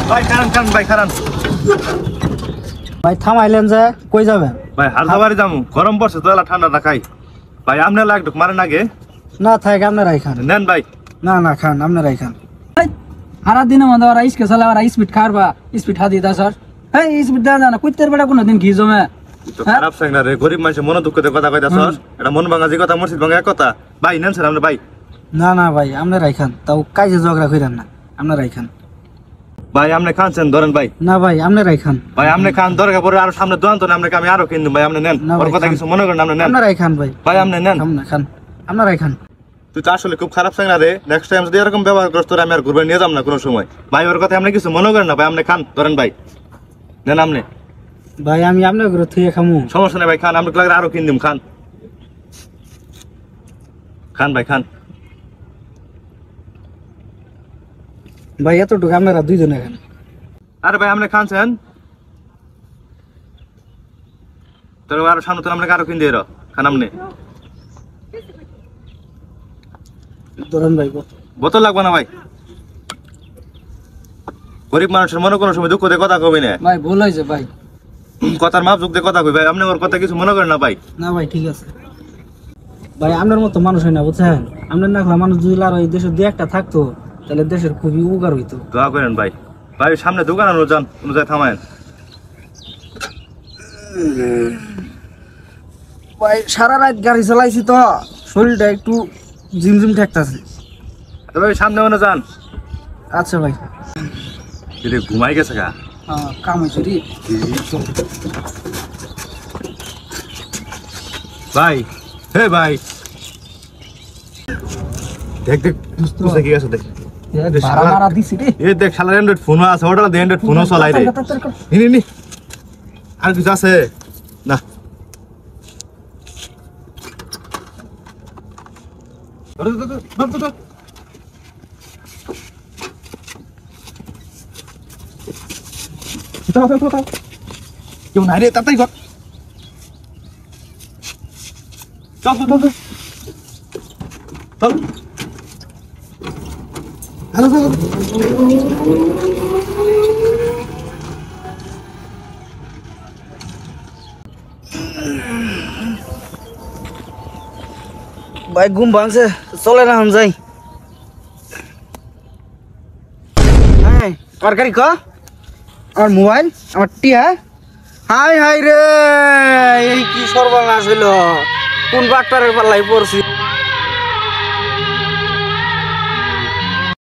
ভাই খারান ভাই খারান। ভাই থামাইলেন যে কই যাবেন? ভাই হালদাবাড়ি যামু, গরম পড়ছে তো, এলা ঠান্ডাটা খাই। ভাই আপনি লাগবে মারেন আগে। না থাক আপনারাই খান। নেন ভাই। না খান, আপনারাই খান। সারা দিনের মধ্যে ওরা ইসকে চালা, ওরা স্পিড খারবা, স্পিড হাতি দা স্যার। হ্যাঁ স্পিড দেওয়া যায় না, কুত্তের বেড়া কোনোদিন ঘি জমে। খারাপ সাংনা রে, গরিব মানুষের মন দুঃখ কথা কইতাছ। এটা মন ভাঙা যে কথা, মসজিদ ভাঙা এক কথা। ভাই নেন স্যার আপনি ভাই। না ভাই আপনারাই খান, তাও কাজে ঝগড়া কইরেন না, আপনারাই খান। ভাই আপনি খানছেন ধরেন ভাই। না ভাই আপনারাই খান। ভাই আপনি খান, দরকার পরে আর সামনে দোকান তো আপনাকে আমি আরো কিনবো। ভাই আপনি নেন, ওর কথা কিছু মনে করেন, আপনি নেন। আপনারাই খান ভাই। ভাই আপনি নেন। খান, আপনারাই খান। তুই তো আসলে খুব খারাপ সাংনা রে, নেক্সট টাইম যদি এরকম ব্যবহার করছ তোর আমি আর ঘুরবে নিয়ে যাব না কোনো সময়। ভাই ওর কথা আপনি কিছু মনে করেন না ভাই, আপনি খান ধরেন ভাই। নেন আপনি। ভাই আমি আপনার ঘরে থুয়ে খামু। সমস্যা নেই ভাই, খান, আপনি লাগলে আরো কিন দিম। খান খান ভাই খান। ভাই এতটুকু আপনারা দুইজনে খান। আরে ভাই আপনি খানছেন তোর আরো সামনে তো আপনাকে আরো কিন দিয়ে খান আপনি। ধরেন ভাই। বোতল লাগবে না ভাই, গরিব মানুষের মনে কোনো সময় দুঃখ দিয়ে কথা কবি না ভাই ভুল হয়েছে ভাই, কথার মাপ যুগ দিয়ে কথা কই। ভাই আপনি ওর কথা কিছু মনে করেন না ভাই। না ভাই ঠিক আছে ভাই, আপনার মতো মানুষ হয় না বুঝছেন। আপনার না মানুষ যদি আর ওই দেশের দিয়ে একটা থাকতো তাহলে দেশের খুবই উপকার হইতো। দোয়া করেন ভাই। ভাই সামনে দোকান আনো যান, অনুযায়ী থামায়েন। ভাই সারা রাত গাড়ি চালাইছি তো, শরীরটা একটু ঝিমঝিম ঠেকতেছে। ভাই সামনে মনে যান। আচ্ছা ভাই। এটা ঘুমাই গেছে গা। কাম হয়েছে রে ভাই। হে ভাই দেখ তুই কি আছে দেখ। মারা দিছি রে। এ দেখ শালার অ্যান্ড্রয়েড ফোন আছে, ওটা দিয়ে অ্যান্ড্রয়েড ফোনও চলাই রে। নি আর কিছু আছে না। কেউ নাই রে, তাড়াতাড়ি কর। চল ভাই ঘুম ভাঙছে, চলে না আমি যাই। তরকারি ক, আমার মোবাইল, আমার টিয়া। হাই রে, এই কি সর্বনাশ হইল, কোন বাট্টারের পাল্লাই পড়ছি।